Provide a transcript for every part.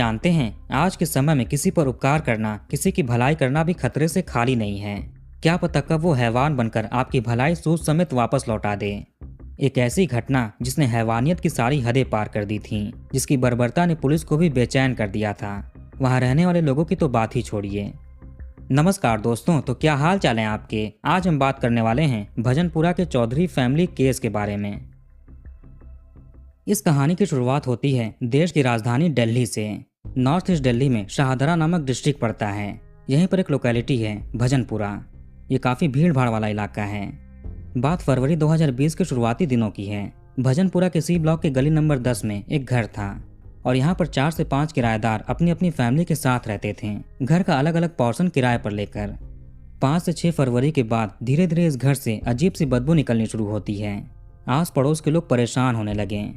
जानते हैं, आज के समय में किसी पर उपकार करना, किसी की भलाई करना भी खतरे से खाली नहीं है। क्या पता कब वो हैवान बनकर आपकी भलाई सूद समेत वापस लौटा दे। एक ऐसी घटना जिसने हैवानियत की सारी हदें पार कर दी थी, जिसकी बर्बरता ने पुलिस को भी बेचैन कर दिया था। वहां रहने वाले लोगों की तो बात ही छोड़िए। नमस्कार दोस्तों, तो क्या हाल चाल है आपके। आज हम बात करने वाले हैं भजनपुरा के चौधरी फैमिली केस के बारे में। इस कहानी की शुरुआत होती है देश की राजधानी दिल्ली से। नॉर्थ ईस्ट दिल्ली में शाहदरा नामक डिस्ट्रिक्ट पड़ता है। यहीं पर एक लोकेलिटी है भजनपुरा। ये काफ़ी भीड़ भाड़ वाला इलाका है। बात फरवरी 2020 के शुरुआती दिनों की है। भजनपुरा के सी ब्लॉक के गली नंबर 10 में एक घर था और यहाँ पर 4 से 5 किराएदार अपनी अपनी फैमिली के साथ रहते थे, घर का अलग अलग पोर्शन किराए पर लेकर। 5 से 6 फरवरी के बाद धीरे धीरे इस घर से अजीब सी बदबू निकलनी शुरू होती है। आस पड़ोस के लोग परेशान होने लगे।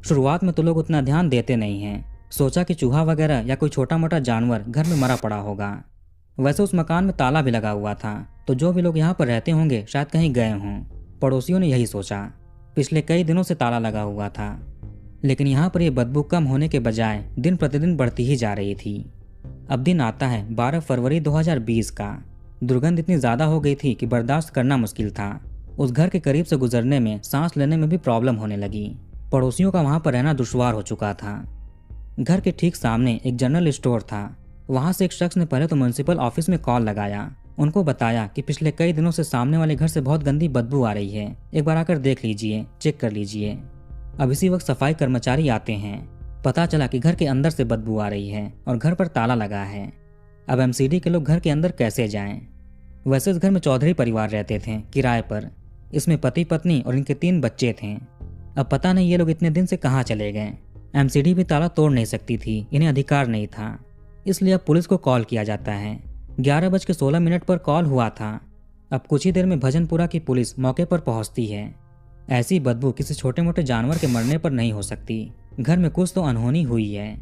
शुरुआत में तो लोग उतना ध्यान देते नहीं हैं। सोचा कि चूहा वगैरह या कोई छोटा मोटा जानवर घर में मरा पड़ा होगा। वैसे उस मकान में ताला भी लगा हुआ था, तो जो भी लोग यहाँ पर रहते होंगे शायद कहीं गए हों। पड़ोसियों ने यही सोचा। पिछले कई दिनों से ताला लगा हुआ था, लेकिन यहाँ पर यह बदबू कम होने के बजाय दिन प्रतिदिन बढ़ती ही जा रही थी। अब दिन आता है 12 फरवरी 2020 का। दुर्गंध इतनी ज़्यादा हो गई थी कि बर्दाश्त करना मुश्किल था। उस घर के करीब से गुजरने में, सांस लेने में भी प्रॉब्लम होने लगी। पड़ोसियों का वहां पर रहना दुश्वार हो चुका था। घर के ठीक सामने एक जनरल स्टोर था। वहां से एक शख्स ने पहले तो म्युनिसिपल ऑफिस में कॉल लगाया। उनको बताया कि पिछले कई दिनों से सामने वाले घर से बहुत गंदी बदबू आ रही है, एक बार आकर देख लीजिए, चेक कर लीजिए। अब इसी वक्त सफाई कर्मचारी आते हैं। पता चला कि घर के अंदर से बदबू आ रही है और घर पर ताला लगा है। अब एमसीडी के लोग घर के अंदर कैसे जाएं? वैसे इस घर में चौधरी परिवार रहते थे किराए पर। इसमें पति पत्नी और इनके 3 बच्चे थे। अब पता नहीं ये लोग इतने दिन से कहाँ चले गए। एमसीडी भी ताला तोड़ नहीं सकती थी, इन्हें अधिकार नहीं था। इसलिए अब पुलिस को कॉल किया जाता है। 11:16 पर कॉल हुआ था। अब कुछ ही देर में भजनपुरा की पुलिस मौके पर पहुंचती है। ऐसी बदबू किसी छोटे मोटे जानवर के मरने पर नहीं हो सकती। घर में कुछ तो अनहोनी हुई है।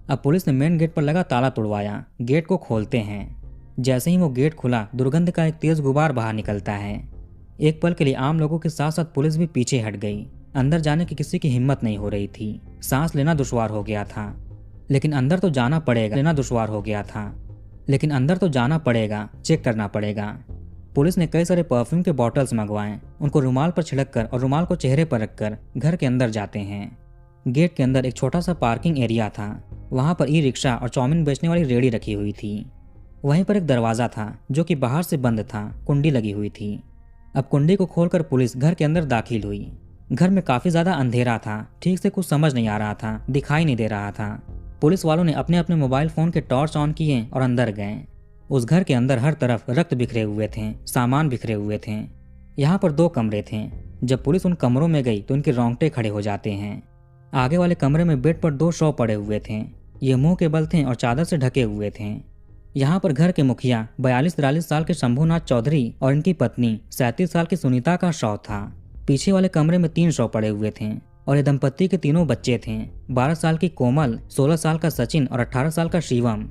अब पुलिस ने मेन गेट पर लगा ताला तोड़वाया। गेट को खोलते हैं। जैसे ही वो गेट खुला, दुर्गंध का एक तेज गुबार बाहर निकलता है। एक पल के लिए आम लोगों के साथ साथ पुलिस भी पीछे हट गई। अंदर जाने की किसी की हिम्मत नहीं हो रही थी। सांस लेना दुश्वार हो गया था, लेकिन अंदर तो जाना पड़ेगा। चेक करना पड़ेगा। पुलिस ने कई सारे परफ्यूम के बॉटल्स मंगवाए। उनको रुमाल पर छिड़ककर और रुमाल को चेहरे पर रखकर घर के अंदर जाते हैं। गेट के अंदर एक छोटा सा पार्किंग एरिया था। वहां पर ई रिक्शा और चाउमीन बेचने वाली रेहड़ी रखी हुई थी। वहीं पर एक दरवाजा था जो कि बाहर से बंद था, कुंडी लगी हुई थी। अब कुंडी को खोलकर पुलिस घर के अंदर दाखिल हुई। घर में काफी ज्यादा अंधेरा था, ठीक से कुछ समझ नहीं आ रहा था, दिखाई नहीं दे रहा था। पुलिस वालों ने अपने अपने मोबाइल फोन के टॉर्च ऑन किए और अंदर गए। उस घर के अंदर हर तरफ रक्त बिखरे हुए थे, सामान बिखरे हुए थे। यहाँ पर 2 कमरे थे। जब पुलिस उन कमरों में गई तो उनके रोंगटे खड़े हो जाते हैं। आगे वाले कमरे में बेड पर 2 शव पड़े हुए थे। ये मुंह के बल थे और चादर से ढके हुए थे। यहाँ पर घर के मुखिया 42-43 साल के शंभूनाथ चौधरी और इनकी पत्नी 37 साल की सुनीता का शव था। पीछे वाले कमरे में 3 शव पड़े हुए थे और ये दंपत्ति के 3 बच्चे थे। 12 साल की कोमल, 16 साल का सचिन और 18 साल का शिवम।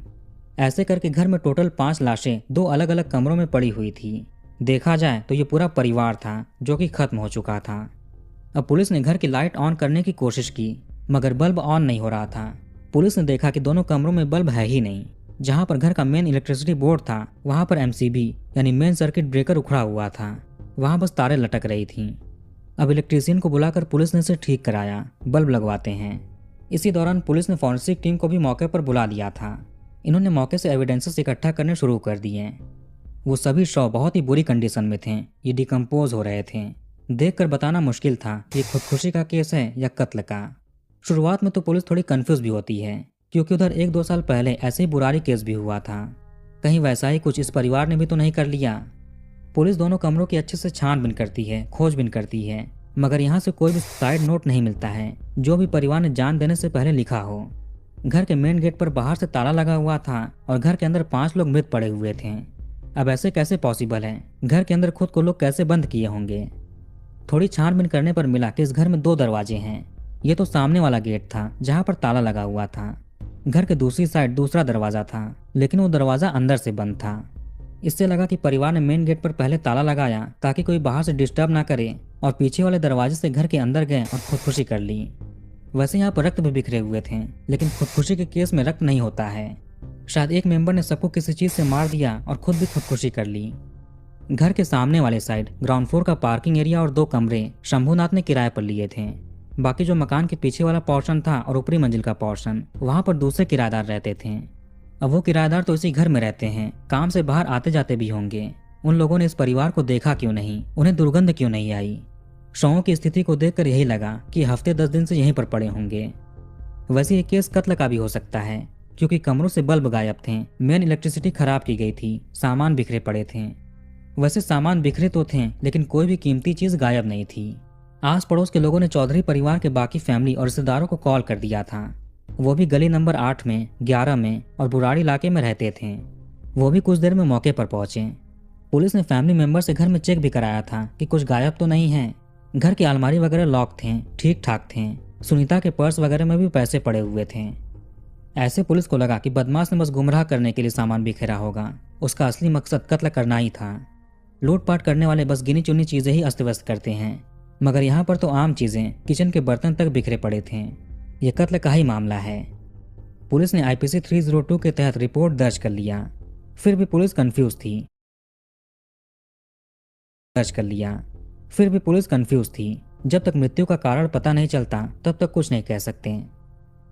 ऐसे करके घर में टोटल 5 लाशें 2 अलग अलग कमरों में पड़ी हुई थी। देखा जाए तो ये पूरा परिवार था जो कि खत्म हो चुका था। अब पुलिस ने घर की लाइट ऑन करने की कोशिश की, मगर बल्ब ऑन नहीं हो रहा था। पुलिस ने देखा कि दोनों कमरों में बल्ब है ही नहीं। जहाँ पर घर का मेन इलेक्ट्रिसिटी बोर्ड था, वहाँ पर एमसीबी यानी मेन सर्किट ब्रेकर उखड़ा हुआ था। वहाँ बस तारें लटक रही थी। अब इलेक्ट्रीशियन को बुलाकर पुलिस ने इसे ठीक कराया, बल्ब लगवाते हैं। इसी दौरान पुलिस ने फॉरेंसिक टीम को भी मौके पर बुला लिया था। इन्होंने मौके से एविडेंसेस इकट्ठा करने शुरू कर दिए। वो सभी शव बहुत ही बुरी कंडीशन में थे। ये डिकम्पोज हो रहे थे। देखकर बताना मुश्किल था कि खुदकुशी का केस है या कत्ल का। शुरुआत में तो पुलिस थोड़ी कंफ्यूज भी होती है, क्योंकि उधर 1-2 साल पहले ऐसे ही बुरारी केस भी हुआ था। कहीं वैसा ही कुछ इस परिवार ने भी तो नहीं कर लिया। पुलिस दोनों कमरों की अच्छे से छानबीन करती है, खोजबीन करती है, मगर यहाँ से कोई भी साइड नोट नहीं मिलता है जो भी परिवार ने जान देने से पहले लिखा हो। घर के मेन गेट पर बाहर से ताला लगा हुआ था और घर के अंदर 5 लोग मृत पड़े हुए थे। अब ऐसे कैसे पॉसिबल है? घर के अंदर खुद को लोग कैसे बंद किए होंगे? थोड़ी छानबीन करने पर मिला कि इस घर में 2 दरवाजे हैं। ये तो सामने वाला गेट था जहाँ पर ताला लगा हुआ था। घर के दूसरी साइड दूसरा दरवाजा था, लेकिन वो दरवाजा अंदर से बंद था। इससे लगा कि परिवार ने मेन गेट पर पहले ताला लगाया ताकि कोई बाहर से डिस्टर्ब ना करे, और पीछे वाले दरवाजे से घर के अंदर गए और खुदकुशी कर ली। वैसे यहाँ पर रक्त भी बिखरे हुए थे, लेकिन खुदकुशी के केस में रक्त नहीं होता है। शायद एक मेंबर ने सबको किसी चीज से मार दिया और खुद भी खुदकुशी कर ली। घर के सामने वाले साइड ग्राउंड फ्लोर का पार्किंग एरिया और 2 कमरे शंभूनाथ ने किराए पर लिए थे। बाकी जो मकान के पीछे वाला पोर्शन था और ऊपरी मंजिल का पोर्शन, वहां पर दूसरे किराएदार रहते थे। अब वो किराएदार तो इसी घर में रहते हैं, काम से बाहर आते जाते भी होंगे। उन लोगों ने इस परिवार को देखा क्यों नहीं, उन्हें दुर्गंध क्यों नहीं आई? शवों की स्थिति को देखकर यही लगा कि हफ्ते 10 दिन से यहीं पर पड़े होंगे। वैसे ये केस कत्ल का भी हो सकता है, क्योंकि कमरों से बल्ब गायब थे, मेन इलेक्ट्रिसिटी खराब की गई थी, सामान बिखरे पड़े थे। वैसे सामान बिखरे तो थे, लेकिन कोई भी कीमती चीज गायब नहीं थी। आस पड़ोस के लोगों ने चौधरी परिवार के बाकी फैमिली और रिश्तेदारों को कॉल कर दिया था। वो भी गली नंबर 8 में, 11 में और बुराड़ी इलाके में रहते थे। वो भी कुछ देर में मौके पर पहुंचे। पुलिस ने फैमिली मेंबर से घर में चेक भी कराया था कि कुछ गायब तो नहीं है। घर की अलमारी वगैरह लॉक थे, ठीक ठाक थे। सुनीता के पर्स वगैरह में भी पैसे पड़े हुए थे। ऐसे पुलिस को लगा कि बदमाश ने बस गुमराह करने के लिए सामान बिखेरा होगा। उसका असली मकसद कत्ल करना ही था। लूटपाट करने वाले बस गिनी चुनी चीजें ही अस्त व्यस्त करते हैं, मगर यहाँ पर तो आम चीजें, किचन के बर्तन तक बिखरे पड़े थे। यह कत्ल का ही मामला है। पुलिस ने IPC 302 के तहत रिपोर्ट दर्ज कर लिया। फिर भी पुलिस कंफ्यूज थी। जब तक मृत्यु का कारण पता नहीं चलता तब तक कुछ नहीं कह सकते।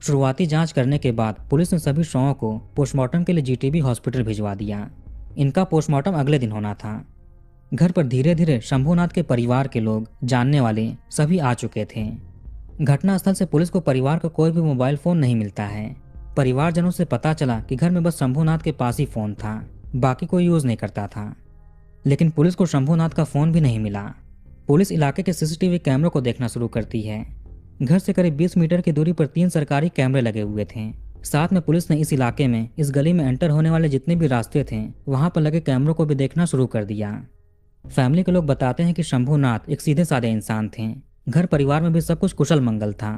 शुरुआती जांच करने के बाद पुलिस ने सभी शवों को पोस्टमार्टम के लिए GTB हॉस्पिटल भिजवा दिया। इनका पोस्टमार्टम अगले दिन होना था। घर पर धीरे धीरे शंभूनाथ के परिवार के लोग, जानने वाले सभी आ चुके थे। घटनास्थल से पुलिस को परिवार का कोई भी मोबाइल फोन नहीं मिलता है। परिवारजनों से पता चला कि घर में बस शंभूनाथ के पास ही फोन था, बाकी कोई यूज नहीं करता था। लेकिन पुलिस को शंभूनाथ का फोन भी नहीं मिला। पुलिस इलाके के CCTV कैमरों को देखना शुरू करती है। घर से करीब 20 मीटर की दूरी पर 3 सरकारी कैमरे लगे हुए थे। साथ में पुलिस ने इस इलाके में, इस गली में एंटर होने वाले जितने भी रास्ते थे, वहां पर लगे कैमरों को भी देखना शुरू कर दिया। फैमिली के लोग बताते हैं कि शंभूनाथ एक सीधे साधे इंसान थे। घर परिवार में भी सब कुछ कुशल मंगल था।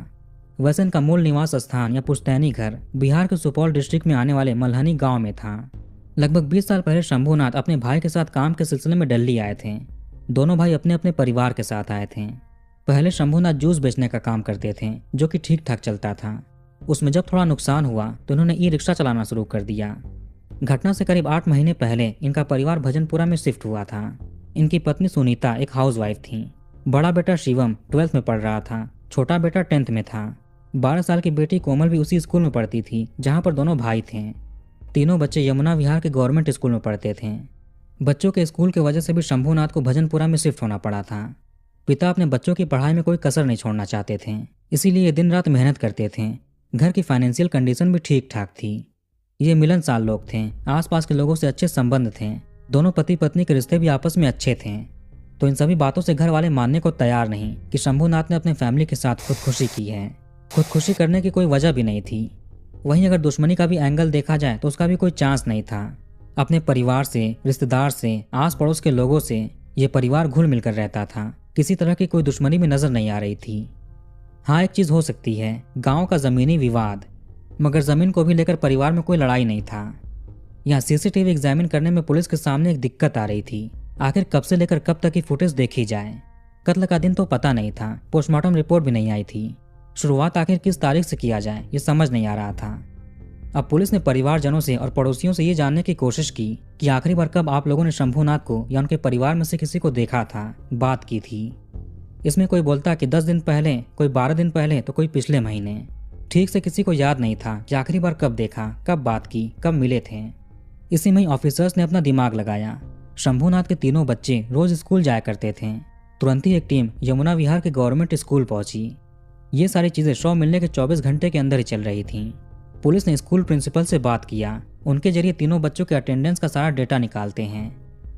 वैसे इनका मूल निवास स्थान या पुश्तैनी घर बिहार के सुपौल डिस्ट्रिक्ट में आने वाले मल्हनी गांव में था। लगभग 20 साल पहले शंभूनाथ अपने भाई के साथ काम के सिलसिले में दिल्ली आए थे। दोनों भाई अपने अपने परिवार के साथ आए थे। पहले शंभूनाथ जूस बेचने का काम करते थे, जो कि ठीक ठाक चलता था। उसमें जब थोड़ा नुकसान हुआ तो इन्होंने ई-रिक्शा चलाना शुरू कर दिया। घटना से करीब 8 महीने पहले इनका परिवार भजनपुरा में शिफ्ट हुआ था। इनकी पत्नी सुनीता एक हाउसवाइफ थी। बड़ा बेटा शिवम 12th में पढ़ रहा था, छोटा बेटा 10th में था। 12 साल की बेटी कोमल भी उसी स्कूल में पढ़ती थी जहाँ पर दोनों भाई थे। तीनों बच्चे यमुना विहार के गवर्नमेंट स्कूल में पढ़ते थे। बच्चों के स्कूल की वजह से भी शंभूनाथ को भजनपुरा में शिफ्ट होना पड़ा था। पिता अपने बच्चों की पढ़ाई में कोई कसर नहीं छोड़ना चाहते थे, इसीलिए ये दिन रात मेहनत करते थे। घर की फाइनेंशियल कंडीशन भी ठीक ठाक थी। ये मिलनसार लोग थे, आसपास के लोगों से अच्छे संबंध थे। दोनों पति पत्नी के रिश्ते भी आपस में अच्छे थे। तो इन सभी बातों से घर वाले मानने को तैयार नहीं कि शंभूनाथ ने अपने फैमिली के साथ खुदकुशी की है। खुदकुशी करने की कोई वजह भी नहीं थी। वहीं अगर दुश्मनी का भी एंगल देखा जाए तो उसका भी कोई चांस नहीं था। अपने परिवार से, रिश्तेदार से, आस पड़ोस के लोगों से ये परिवार घुल मिलकर रहता था। किसी तरह की कोई दुश्मनी भी नजर नहीं आ रही थी। हाँ, एक चीज हो सकती है, गांव का जमीनी विवाद, मगर जमीन को भी लेकर परिवार में कोई लड़ाई नहीं था। यहाँ CCTV एग्जामिन करने में पुलिस के सामने एक दिक्कत आ रही थी। आखिर कब से लेकर कब तक की फुटेज देखी जाए? कत्ल का दिन तो पता नहीं था, पोस्टमार्टम रिपोर्ट भी नहीं आई थी। शुरुआत आखिर किस तारीख से किया जाए ये समझ नहीं आ रहा था। अब पुलिस ने परिवारजनों से और पड़ोसियों से ये जानने की कोशिश की कि आखिरी बार कब आप लोगों ने शंभूनाथ को या उनके परिवार में से किसी को देखा था, बात की थी। इसमें कोई बोलता कि 10 दिन पहले, कोई 12 दिन पहले, तो कोई पिछले महीने। ठीक से किसी को याद नहीं था कि आखिरी बार कब देखा, कब बात की, कब मिले थे। इसी में ऑफिसर्स ने अपना दिमाग लगाया। शंभूनाथ के तीनों बच्चे रोज स्कूल जाया करते थे। तुरंत ही एक टीम यमुना विहार के गवर्नमेंट स्कूल पहुंची। ये सारी चीजें शव मिलने के 24 घंटे के अंदर ही चल रही थीं। पुलिस ने स्कूल प्रिंसिपल से बात किया। उनके जरिए तीनों बच्चों के अटेंडेंस का सारा डेटा निकालते हैं।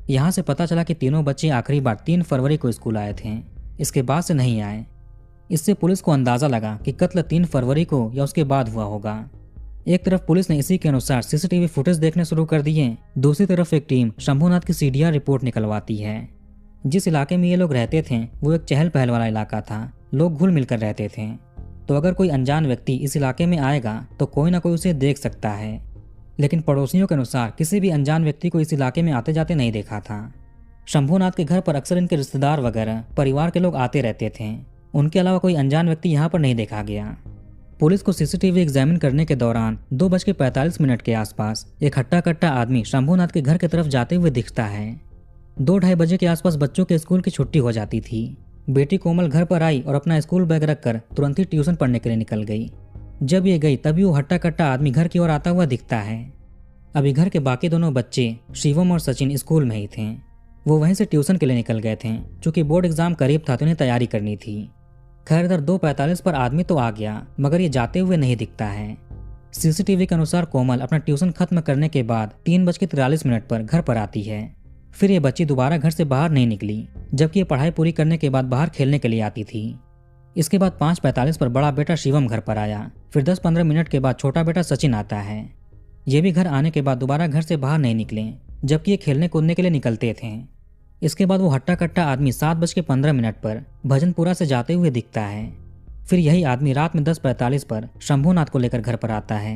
यहाँ से पता चला कि तीनों बच्चे आखिरी बार 3 फरवरी को स्कूल आए थे, इसके बाद से नहीं आए। इससे पुलिस को अंदाजा लगा कि कत्ल 3 फरवरी को या उसके बाद हुआ होगा। एक तरफ पुलिस ने इसी के अनुसार CCTV फुटेज देखने शुरू कर दिए, दूसरी तरफ एक टीम शंभूनाथ की CDR रिपोर्ट निकलवाती है। जिस इलाके में ये लोग रहते थे वो एक चहल पहल वाला इलाका था, लोग घुल मिलकर रहते थे। तो अगर कोई अनजान व्यक्ति इस इलाके में आएगा तो कोई ना कोई उसे देख सकता है। लेकिन पड़ोसियों के अनुसार किसी भी अनजान व्यक्ति को इस इलाके में आते जाते नहीं देखा था। शंभूनाथ के घर पर अक्सर इनके रिश्तेदार वगैरह परिवार के लोग आते रहते थे। उनके अलावा कोई अनजान व्यक्ति यहाँ पर नहीं देखा गया। पुलिस को सीसीटीवी एग्जामिन करने के दौरान 2:45 के आसपास एक हट्टा कट्टा आदमी शंभूनाथ के घर की तरफ जाते हुए दिखता है। 2-2:30 बजे के आसपास बच्चों के स्कूल की छुट्टी हो जाती थी। बेटी कोमल घर पर आई और अपना स्कूल बैग रखकर तुरंत ही ट्यूशन पढ़ने के लिए निकल गई। जब ये गई तभी वो हट्टा कट्टा आदमी घर की ओर आता हुआ दिखता है। अभी घर के बाकी दोनों बच्चे शिवम और सचिन स्कूल में ही थे। वो वहीं से ट्यूशन के लिए निकल गए थे। चूंकि बोर्ड एग्जाम करीब था तो उन्हें तैयारी करनी थी। खैर इधर 2:45 पर आदमी तो आ गया, मगर ये जाते हुए नहीं दिखता है। सीसीटीवी के अनुसार कोमल अपना ट्यूशन खत्म करने के बाद 3:43 पर घर पर आती है। फिर ये बच्ची दोबारा घर से बाहर नहीं निकली, जबकि ये पढ़ाई पूरी करने के बाद बाहर खेलने के लिए आती थी। इसके बाद 5:45 पर बड़ा बेटा शिवम घर पर आया। फिर 10-15 मिनट के बाद छोटा बेटा सचिन आता है। ये भी घर आने के बाद दोबारा घर से बाहर नहीं निकले, जबकि ये खेलने कूदने के लिए निकलते थे। इसके बाद वो हट्टा कट्टा आदमी 7:15 पर भजनपुरा से जाते हुए दिखता है। फिर यही आदमी रात में 10:45 पर शंभूनाथ को लेकर घर पर आता है।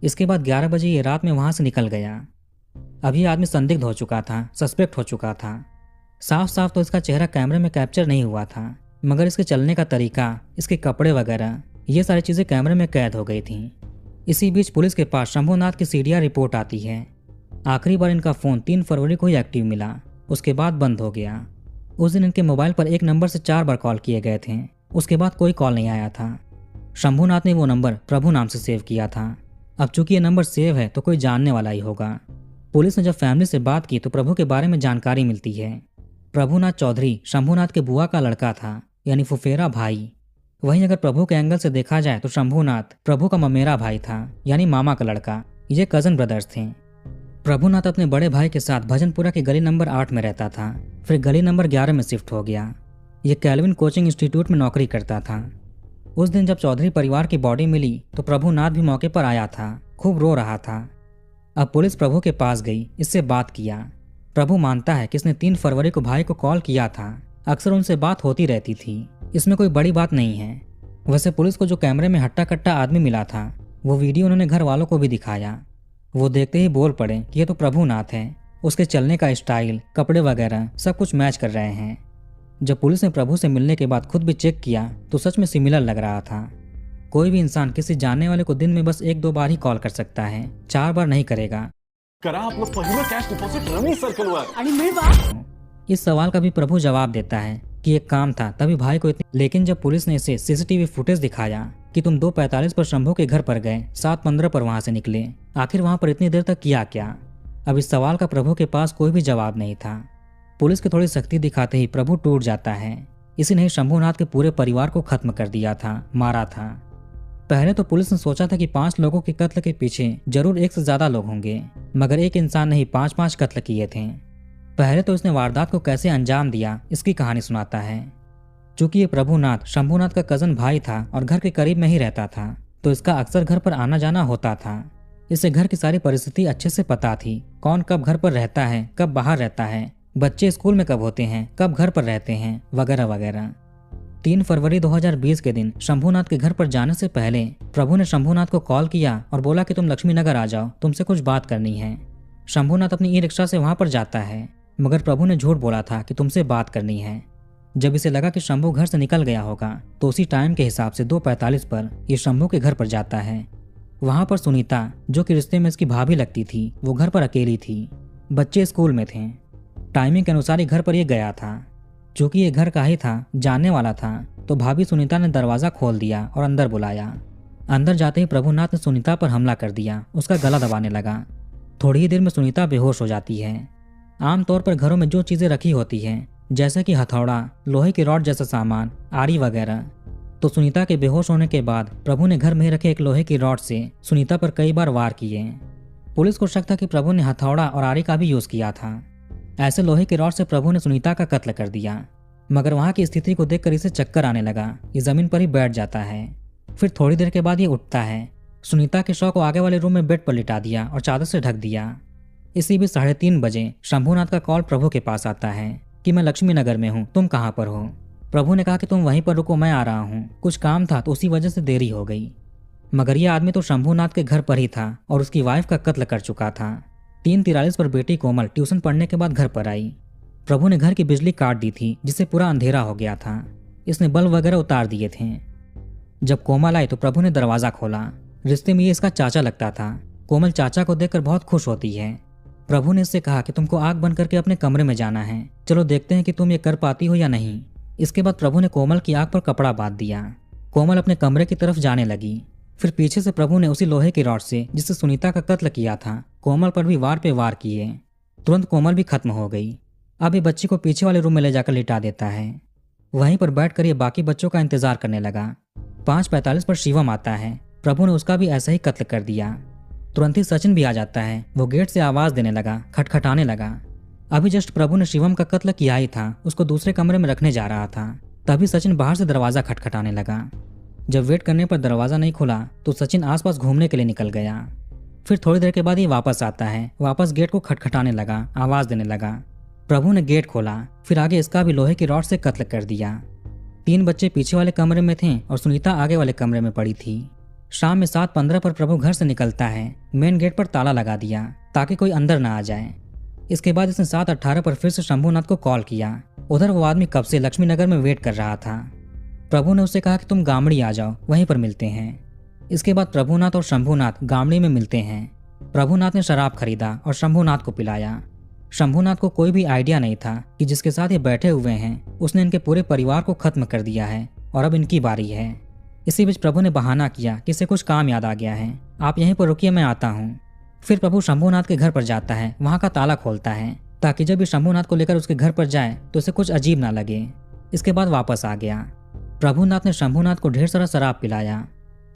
इसके बाद 11 बजे ये रात में वहां से निकल गया। अभी आदमी संदिग्ध हो चुका था, सस्पेक्ट हो चुका था। साफ साफ तो इसका चेहरा कैमरे में कैप्चर नहीं हुआ था, मगर इसके चलने का तरीका, इसके कपड़े वगैरह, ये सारी चीजें कैमरे में कैद हो गई थीं। इसी बीच पुलिस के पास शंभूनाथ की सीडीआर रिपोर्ट आती है। आखिरी बार इनका फोन 3 फरवरी को ही एक्टिव मिला, उसके बाद बंद हो गया। उस दिन इनके मोबाइल पर एक नंबर से 4 बार कॉल किए गए थे, उसके बाद कोई कॉल नहीं आया था। शंभूनाथ ने वो नंबर प्रभु नाम से सेव किया था। अब चूंकि ये नंबर सेव है तो कोई जानने वाला ही होगा। पुलिस ने जब फैमिली से बात की तो प्रभु के बारे में जानकारी मिलती है। प्रभुनाथ चौधरी शंभूनाथ के बुआ का लड़का था, यानी फुफेरा भाई। वहीं अगर प्रभु के एंगल से देखा जाए तो शंभूनाथ प्रभु का ममेरा भाई था, यानी मामा का लड़का। ये कजन ब्रदर्स थे। प्रभुनाथ अपने बड़े भाई के साथ भजनपुरा की गली नंबर 8 में रहता था, फिर गली नंबर 11 में शिफ्ट हो गया। ये कैल्विन कोचिंग इंस्टीट्यूट में नौकरी करता था। उस दिन जब चौधरी परिवार की बॉडी मिली तो प्रभुनाथ भी मौके पर आया था, खूब रो रहा था। अब पुलिस प्रभु के पास गई, इससे बात किया। प्रभु मानता है कि इसने 3 फरवरी को भाई को कॉल किया था। अक्सर उनसे बात होती रहती थी, इसमें कोई बड़ी बात नहीं है। वैसे पुलिस को जो कैमरे में हट्टा कट्टा आदमी मिला था वो वीडियो उन्होंने घर वालों को भी दिखाया। वो देखते ही बोल पड़े कि ये तो प्रभुनाथ है। उसके चलने का स्टाइल, कपड़े वगैरह सब कुछ मैच कर रहे हैं। जब पुलिस ने प्रभु से मिलने के बाद खुद भी चेक किया तो सच में सिमिलर लग रहा था। कोई भी इंसान किसी जानने वाले को दिन में बस 1-2 बार ही कॉल कर सकता है, 4 बार नहीं करेगा। इस सवाल का भी प्रभु जवाब देता है कि एक काम था तभी भाई को इतनी। लेकिन जब पुलिस ने इसे सीसीटीवी फुटेज दिखाया कि तुम 2:45 पर शंभू के घर पर गए, 7:15 पर वहां से निकले, आखिर वहां पर इतनी देर तक किया क्या? अब इस सवाल का प्रभु के पास कोई भी जवाब नहीं था। पुलिस की थोड़ी सख्ती दिखाते ही प्रभु टूट जाता है। इसी ने शंभूनाथ के पूरे परिवार को खत्म कर दिया था, मारा था। पहले तो पुलिस ने सोचा था कि 5 लोगों के कत्ल के पीछे जरूर 1 से ज्यादा लोग होंगे, मगर एक इंसान ने ही 5-5 कत्ल किए थे। पहले तो इसने वारदात को कैसे अंजाम दिया इसकी कहानी सुनाता है। चूंकि ये प्रभुनाथ शंभूनाथ का कजन भाई था और घर के करीब में ही रहता था, तो इसका अक्सर घर पर आना जाना होता था। इसे घर की सारी परिस्थिति अच्छे से पता थी, कौन कब घर पर रहता है, कब बाहर रहता है, बच्चे स्कूल में कब होते हैं, कब घर पर रहते हैं, वगैरह वगैरह। 3 फरवरी 2020 के दिन शंभूनाथ के घर पर जाने से पहले प्रभु ने शंभूनाथ को कॉल किया और बोला कि तुम लक्ष्मी नगर आ जाओ, तुमसे कुछ बात करनी है। शंभूनाथ अपनी ई-रिक्शा से वहां पर जाता है, मगर प्रभु ने झूठ बोला था कि तुमसे बात करनी है। जब इसे लगा कि शंभू घर से निकल गया होगा तो उसी टाइम के हिसाब से 2:45 पर ये शंभू के घर पर जाता है। वहां पर सुनीता, जो कि रिश्ते में इसकी भाभी लगती थी, वो घर पर अकेली थी। बच्चे स्कूल में थे। टाइमिंग के अनुसार ये घर पर ये गया था। चूंकि ये घर का ही था, जानने वाला था, तो भाभी सुनीता ने दरवाजा खोल दिया और अंदर बुलाया। अंदर जाते ही प्रभुनाथ ने सुनीता पर हमला कर दिया, उसका गला दबाने लगा। थोड़ी ही देर में सुनीता बेहोश हो जाती है। आमतौर पर घरों में जो चीजें रखी होती हैं, जैसे कि हथौड़ा, लोहे की रॉड जैसा सामान, आरी वगैरह, तो सुनीता के बेहोश होने के बाद प्रभु ने घर में रखे एक लोहे की रॉड से सुनीता पर कई बार वार किए। पुलिस को शक था कि प्रभु ने हथौड़ा और आरी का भी यूज किया था। ऐसे लोहे की रॉड से प्रभु ने सुनीता का कत्ल कर दिया, मगर वहां की स्थिति को देखकर इसे चक्कर आने लगा। ये जमीन पर ही बैठ जाता है। फिर थोड़ी देर के बाद ये उठता है। सुनीता के शव को आगे वाले रूम में बेड पर लिटा दिया और चादर से ढक दिया। इसी बीच 3:30 बजे शंभूनाथ का कॉल प्रभु के पास आता है कि मैं लक्ष्मी नगर में हूँ, तुम कहाँ पर हो? प्रभु ने कहा कि तुम वहीं पर रुको, मैं आ रहा हूँ, कुछ काम था तो उसी वजह से देरी हो गई। मगर यह आदमी तो शंभूनाथ के घर पर ही था और उसकी वाइफ का कत्ल कर चुका था। 3:43 पर बेटी कोमल ट्यूशन पढ़ने के बाद घर पर आई। प्रभु ने घर की बिजली काट दी थी, जिससे पूरा अंधेरा हो गया था। इसने बल्ब वगैरह उतार दिए थे। जब कोमल आई तो प्रभु ने दरवाज़ा खोला। रिश्ते में ये इसका चाचा लगता था। कोमल चाचा को देखकर बहुत खुश होती है। प्रभु ने इससे कहा कि तुमको आग बंद करके अपने कमरे में जाना है, चलो देखते हैं कि तुम ये कर पाती हो या नहीं। इसके बाद प्रभु ने कोमल की आग पर कपड़ा बांध दिया। कोमल अपने कमरे की तरफ जाने लगी। फिर पीछे से प्रभु ने उसी लोहे की रॉड से जिससे सुनीता का कत्ल किया था, कोमल पर भी वार पे वार किए। तुरंत कोमल भी खत्म हो गई। अब ये बच्ची को पीछे वाले रूम में ले जाकर लिटा देता है। वहीं पर बैठकर ये बाकी बच्चों का इंतजार करने लगा। 5:45 पर शिवम आता है। प्रभु ने उसका भी ऐसा ही कत्ल कर दिया। तुरंत ही सचिन भी आ जाता है। वो गेट से आवाज देने लगा, खटखटाने लगा। अभी जस्ट प्रभु ने शिवम का कत्ल किया ही था, उसको दूसरे कमरे में रखने जा रहा था। तभी सचिन बाहर से दरवाजा खटखटाने लगा। जब वेट करने पर दरवाजा नहीं खुला तो सचिन आसपास घूमने के लिए निकल गया। फिर थोड़ी देर के बाद ये वापस आता है। वापस गेट को खटखटाने लगा, आवाज देने लगा। प्रभु ने गेट खोला। फिर आगे इसका भी लोहे की रॉड से कत्ल कर दिया। 3 बच्चे पीछे वाले कमरे में थे और सुनीता आगे वाले कमरे में पड़ी थी। शाम में 7:15 पर प्रभु घर से निकलता है। मेन गेट पर ताला लगा दिया ताकि कोई अंदर ना आ जाए। इसके बाद इसने 7:18 पर फिर से शंभूनाथ को कॉल किया। उधर वो आदमी कब से लक्ष्मी नगर में वेट कर रहा था। प्रभु ने उससे कहा कि तुम गामड़ी आ जाओ, वहीं पर मिलते हैं। इसके बाद प्रभुनाथ और शंभूनाथ गामड़ी में मिलते हैं। प्रभुनाथ ने शराब खरीदा और शंभूनाथ को पिलाया। शंभूनाथ को कोई भी आइडिया नहीं था कि जिसके साथ ये बैठे हुए हैं उसने इनके पूरे परिवार को खत्म कर दिया है और अब इनकी बारी है। इसी बीच प्रभु ने बहाना किया कि इसे कुछ काम याद आ गया है, आप यहीं पर रुकिए, मैं आता हूँ। फिर प्रभु शंभूनाथ के घर पर जाता है, वहाँ का ताला खोलता है ताकि जब ये शंभूनाथ को लेकर उसके घर पर जाए तो उसे कुछ अजीब ना लगे। इसके बाद वापस आ गया। प्रभुनाथ ने शंभूनाथ को ढेर सारा शराब पिलाया।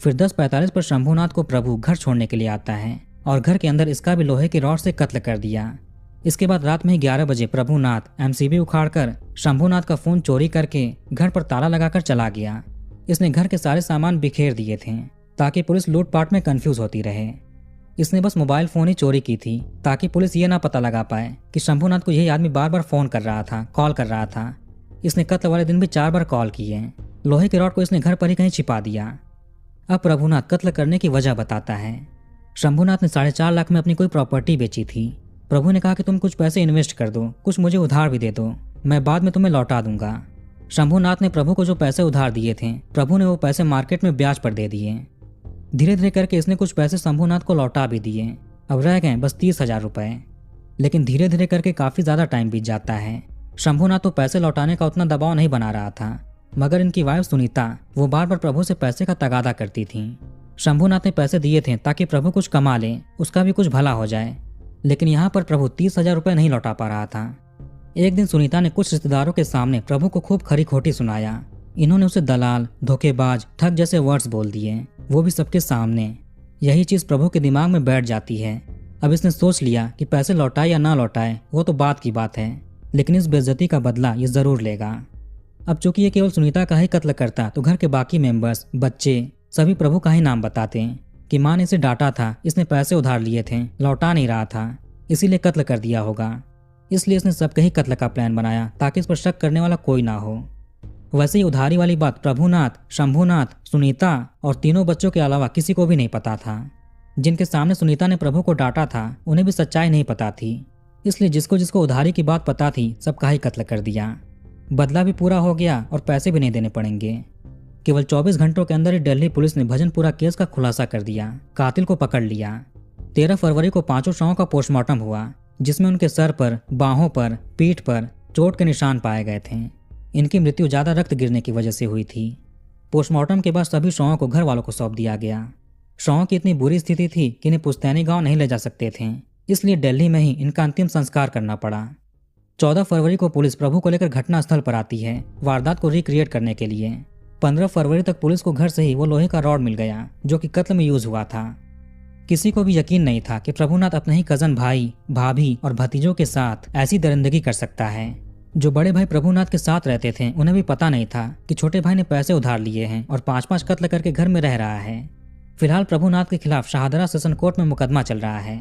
फिर 10:45 पर शंभूनाथ को प्रभु घर छोड़ने के लिए आता है और घर के अंदर इसका भी लोहे की रॉड से कत्ल कर दिया। इसके बाद रात में ही 11 बजे प्रभुनाथ एमसीबी उखाड़कर शंभूनाथ का फोन चोरी करके घर पर ताला लगाकर चला गया। इसने घर के सारे सामान बिखेर दिए थे ताकि पुलिस लूटपाट में कंफ्यूज होती रहे। इसने बस मोबाइल फोन ही चोरी की थी ताकि पुलिस ये ना पता लगा पाए कि शंभूनाथ को यही आदमी बार बार फोन कर रहा था, कॉल कर रहा था। इसने कत्ल वाले दिन भी 4 बार कॉल किए। लोहे के रॉड को इसने घर पर ही कहीं छिपा दिया। अब प्रभुनाथ कत्ल करने की वजह बताता है। शंभूनाथ ने 4.5 लाख में अपनी कोई प्रॉपर्टी बेची थी। प्रभु ने कहा कि तुम कुछ पैसे इन्वेस्ट कर दो, कुछ मुझे उधार भी दे दो, मैं बाद में तुम्हें लौटा दूंगा। शंभूनाथ ने प्रभु को जो पैसे उधार दिए थे, प्रभु ने वो पैसे मार्केट में ब्याज पर दे दिए। धीरे धीरे करके इसने कुछ पैसे शंभूनाथ को लौटा भी दिए। अब रह गए बस 30,000 रुपए। लेकिन धीरे धीरे करके काफी ज्यादा टाइम बीत जाता है। शंभूनाथ तो पैसे लौटाने का उतना दबाव नहीं बना रहा था, मगर इनकी वाइफ सुनीता वो बार बार प्रभु से पैसे का तगादा करती थी। शंभूनाथ ने पैसे दिए थे ताकि प्रभु कुछ कमा ले, उसका भी कुछ भला हो जाए। लेकिन यहाँ पर प्रभु 30,000 रुपये नहीं लौटा पा रहा था। एक दिन सुनीता ने कुछ रिश्तेदारों के सामने प्रभु को खूब खरी खोटी सुनाया। इन्होंने उसे दलाल, धोखेबाज, ठग जैसे वर्ड्स बोल दिए, वो भी सबके सामने। यही चीज प्रभु के दिमाग में बैठ जाती है। अब इसने सोच लिया कि पैसे लौटाए या ना लौटाए वो तो बात की बात है, लेकिन इस बेइज्जती का बदला ये जरूर लेगा। अब चूंकि ये केवल सुनीता का ही कत्ल करता तो घर के बाकी मेंबर्स, बच्चे सभी प्रभु का ही नाम बताते कि माँ ने इसे डांटा था, इसने पैसे उधार लिए थे, लौटा नहीं रहा था, इसीलिए कत्ल कर दिया होगा। इसलिए इसने सबके ही कत्ल का प्लान बनाया ताकि इस पर शक करने वाला कोई ना हो। वैसे ही उधारी वाली बात प्रभुनाथ, शंभूनाथ, सुनीता और तीनों बच्चों के अलावा किसी को भी नहीं पता था। जिनके सामने सुनीता ने प्रभु को डांटा था उन्हें भी सच्चाई नहीं पता थी। इसलिए जिसको जिसको उधारी की बात पता थी सबका ही कत्ल कर दिया। बदला भी पूरा हो गया और पैसे भी नहीं देने पड़ेंगे। केवल 24 घंटों के अंदर ही दिल्ली पुलिस ने भजनपुरा केस का खुलासा कर दिया, कातिल को पकड़ लिया। 13 फरवरी को 5 शवों का पोस्टमार्टम हुआ, जिसमें उनके सर पर, बाहों पर, पीठ पर चोट के निशान पाए गए थे। इनकी मृत्यु ज्यादा रक्त गिरने की वजह से हुई थी। पोस्टमार्टम के बाद सभी शवों को घर वालों को सौंप दिया गया। शवों की इतनी बुरी स्थिति थी कि इन्हें पुश्तैनी गांव नहीं ले जा सकते थे, इसलिए दिल्ली में ही इनका अंतिम संस्कार करना पड़ा। 14 फरवरी को पुलिस प्रभु को लेकर घटनास्थल पर आती है वारदात को रिक्रिएट करने के लिए। 15 फरवरी तक पुलिस को घर से ही वो लोहे का रॉड मिल गया जो कि कत्ल में यूज हुआ था। किसी को भी यकीन नहीं था कि प्रभुनाथ अपने ही कजन भाई, भाभी और भतीजों के साथ ऐसी दरिंदगी कर सकता है। जो बड़े भाई प्रभुनाथ के साथ रहते थे उन्हें भी पता नहीं था कि छोटे भाई ने पैसे उधार लिए हैं और 5-5 कत्ल करके घर में रह रहा है। फिलहाल प्रभुनाथ के खिलाफ शाहदरा सेशन कोर्ट में मुकदमा चल रहा है।